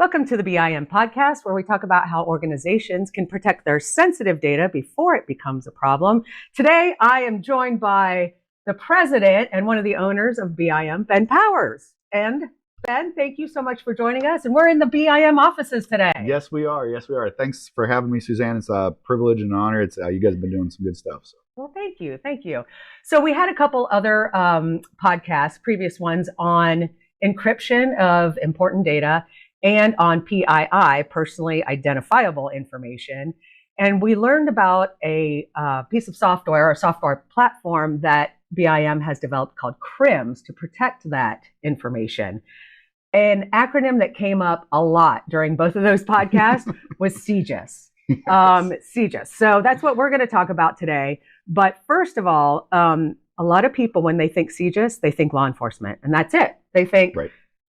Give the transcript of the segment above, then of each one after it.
Welcome to the BIM Podcast, where we talk about how organizations can protect their sensitive data before it becomes a problem. Today, I am joined by the president and one of the owners of BIM, Ben Powers. And Ben, thank you so much for joining us. And we're in the BIM offices today. Yes, we are. Yes, we are. Thanks for having me, Suzanne. It's a privilege and an honor. It's you guys have been doing some good stuff. So. Well, thank you. Thank you. So we had a couple other podcasts, previous ones on encryption of important data and on PII, personally identifiable information. And we learned about a piece of software, a software platform that BIM has developed called CRIMS to protect that information. An acronym that came up a lot during both of those podcasts was CJIS. Yes. CJIS. So that's what we're going to talk about today. But first of all, a lot of people, when they think CJIS, they think law enforcement, and that's it. They think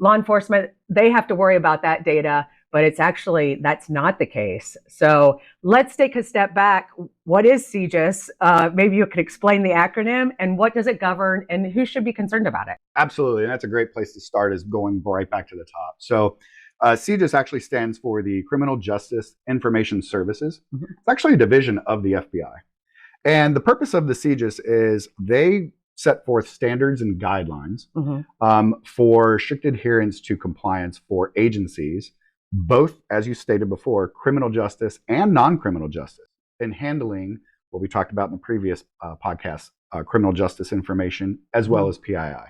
law enforcement, they have to worry about that data, but that's not the case. So let's take a step back. What is CJIS? Maybe you could explain the acronym and what does it govern and who should be concerned about it? Absolutely. And that's a great place to start, is going right back to the top. So CJIS actually stands for the Criminal Justice Information Services. Mm-hmm. It's actually a division of the FBI. And the purpose of the CJIS is they set forth standards and guidelines for strict adherence to compliance for agencies, both, as you stated before, criminal justice and non-criminal justice, in handling what we talked about in the previous podcast, criminal justice information, as well as PII.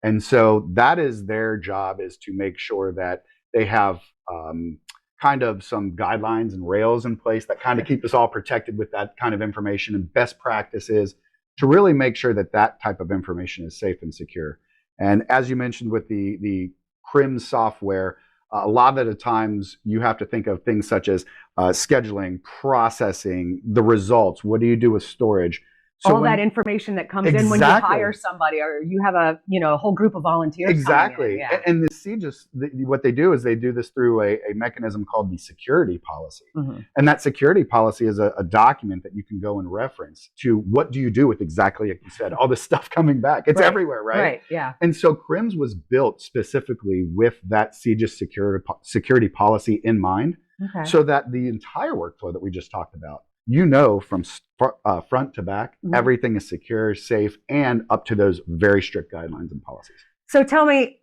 And so that is their job, is to make sure that they have kind of some guidelines and rails in place that kind of keep us all protected with that kind of information, and best practices to really make sure that that type of information is safe and secure. And as you mentioned with the CRIMS software, a lot of the times you have to think of things such as scheduling, processing, the results. What do you do with storage? So that information that comes in when you hire somebody, or you have a whole group of volunteers. Exactly. Yeah. And the CJIS, what they do is they do this through a mechanism called the security policy. Mm-hmm. And that security policy is a document that you can go and reference to what do you do with, exactly like you said, all this stuff coming back. It's everywhere, right? Right, yeah. And so CRIMS was built specifically with that CJIS security policy in mind, so that the entire workflow that we just talked about, from front to back, everything is secure, safe, and up to those very strict guidelines and policies. So tell me,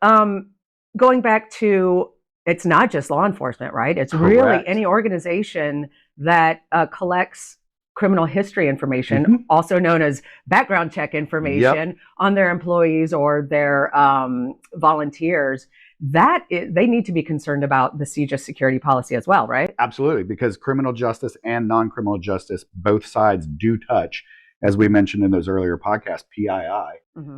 going back to, it's not just law enforcement, right? It's really any organization that collects criminal history information, also known as background check information on their employees or their volunteers. They need to be concerned about the CJIS security policy as well, right? Absolutely, because criminal justice and non-criminal justice, both sides do touch, as we mentioned in those earlier podcasts, PII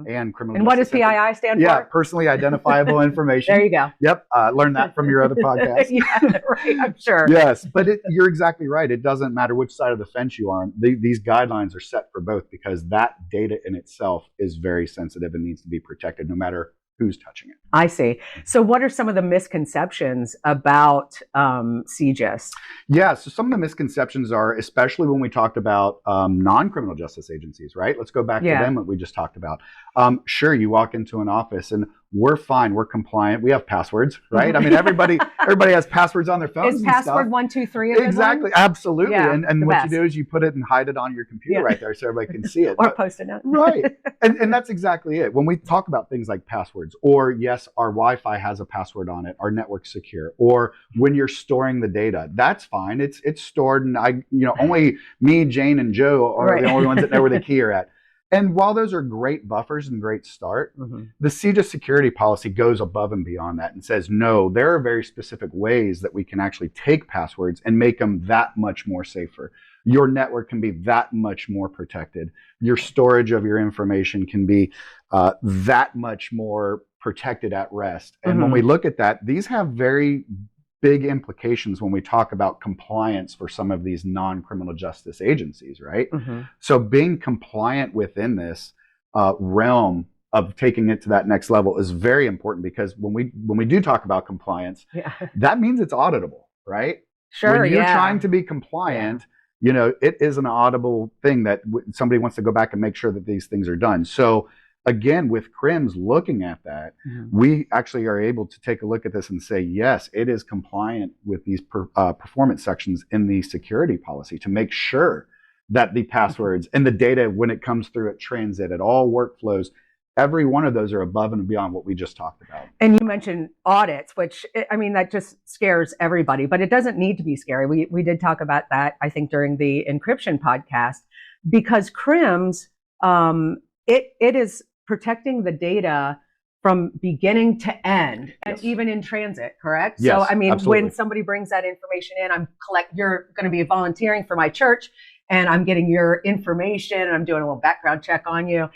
and criminal justice. And what does PII stand for? Yeah, personally identifiable information. There you go. Yep, learned that from your other podcast. Yeah, right, I'm sure. Yes, but you're exactly right. It doesn't matter which side of the fence you are on. These guidelines are set for both, because that data in itself is very sensitive and needs to be protected no matter who's touching it. I see. So what are some of the misconceptions about CJIS? Yeah, so some of the misconceptions are, especially when we talked about non-criminal justice agencies, right? Let's go back to them, what we just talked about. Sure, you walk into an office and we're fine, we're compliant, we have passwords, right? I mean, everybody has passwords on their phones. Is password 123 exactly, absolutely. Yeah, and what you do is you put it and hide it on your computer right there so everybody can see it. Or post it note. Right. And that's exactly it. When we talk about things like passwords, or yes, our Wi-Fi has a password on it, our network's secure, or when you're storing the data, that's fine. It's stored, and only me, Jane, and Joe are the only ones that know where the key are at. And while those are great buffers and great start, the CJIS security policy goes above and beyond that and says, no, there are very specific ways that we can actually take passwords and make them that much more safer. Your network can be that much more protected. Your storage of your information can be that much more protected at rest. And when we look at that, these have very big implications when we talk about compliance for some of these non-criminal justice agencies, right? So being compliant within this realm of taking it to that next level is very important, because when we do talk about compliance, that means it's auditable, right? Sure. When you're trying to be compliant, it is an auditable thing that somebody wants to go back and make sure that these things are done. So again, with CRIMS looking at that, we actually are able to take a look at this and say, yes, it is compliant with these performance sections in the security policy to make sure that the passwords and the data, when it comes through at transit, at all workflows, every one of those are above and beyond what we just talked about. And you mentioned audits, which, I mean, that just scares everybody, but it doesn't need to be scary. We did talk about that, I think, during the encryption podcast, because CRIMS, it is protecting the data from beginning to end, and even in transit, correct? Yes, so, I mean, absolutely. when somebody brings that information in, you're going to be volunteering for my church, and I'm getting your information, and I'm doing a little background check on you.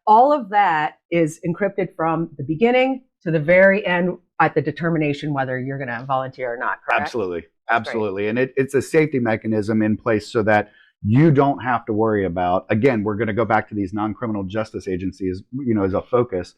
All of that is encrypted from the beginning to the very end at the determination whether you're going to volunteer or not, correct? Absolutely. And it's a safety mechanism in place so that you don't have to worry about, again, we're going to go back to these non-criminal justice agencies, as a focus.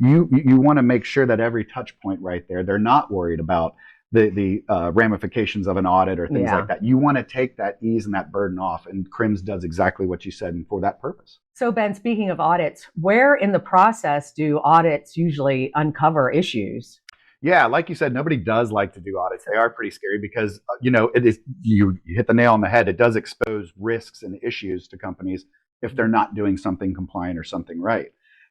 You want to make sure that every touch point right there, they're not worried about the ramifications of an audit or things like that. You want to take that ease and that burden off, and CRIMS does exactly what you said, and for that purpose. So, Ben, speaking of audits, where in the process do audits usually uncover issues? Yeah, like you said, nobody does like to do audits. They are pretty scary because, it is, you hit the nail on the head. It does expose risks and issues to companies if they're not doing something compliant or something right.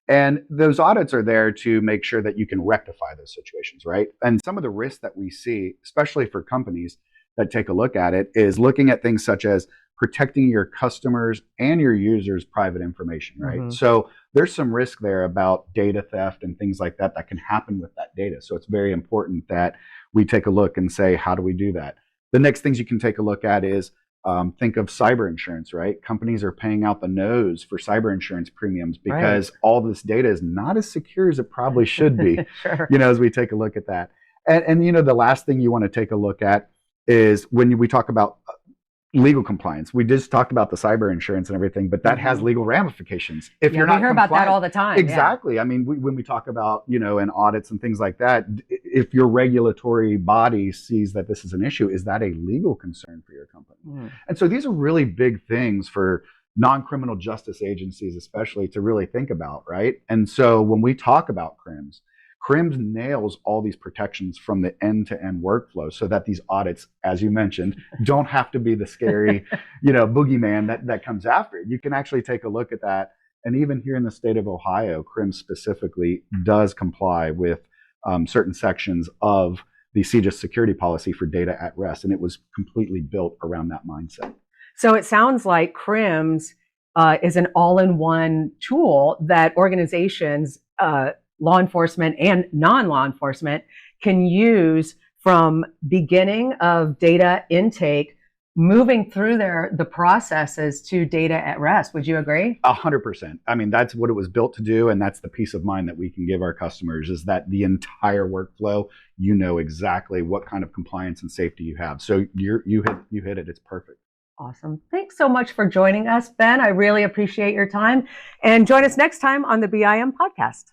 And those audits are there to make sure that you can rectify those situations, right? And some of the risks that we see, especially for companies that take a look at it, is looking at things such as protecting your customers and your users' private information, right? So there's some risk there about data theft and things like that can happen with that data. So it's very important that we take a look and say, how do we do that? The next things you can take a look at is think of cyber insurance, right? Companies are paying out the nose for cyber insurance premiums because all this data is not as secure as it probably should be, as we take a look at that. And the last thing you want to take a look at is when we talk about legal compliance. We just talked about the cyber insurance and everything, but that has legal ramifications. If you're not we hear about that all the time. Exactly. I mean, when we talk about, in audits and things like that, if your regulatory body sees that this is an issue, is that a legal concern for your company? And so these are really big things for non-criminal justice agencies, especially, to really think about, right? And so when we talk about CRIMS nails all these protections from the end-to-end workflow so that these audits, as you mentioned, don't have to be the scary, boogeyman that comes after it. You can actually take a look at that. And even here in the state of Ohio, CRIMS specifically does comply with certain sections of the CJIS security policy for data at rest. And it was completely built around that mindset. So it sounds like CRIMS is an all-in-one tool that organizations, law enforcement and non-law enforcement, can use from beginning of data intake, moving through the processes to data at rest. Would you agree? 100%. I mean, that's what it was built to do, and that's the peace of mind that we can give our customers, is that the entire workflow, exactly what kind of compliance and safety you have. So you hit it. It's perfect. Awesome. Thanks so much for joining us, Ben. I really appreciate your time. And join us next time on the BIM Podcast.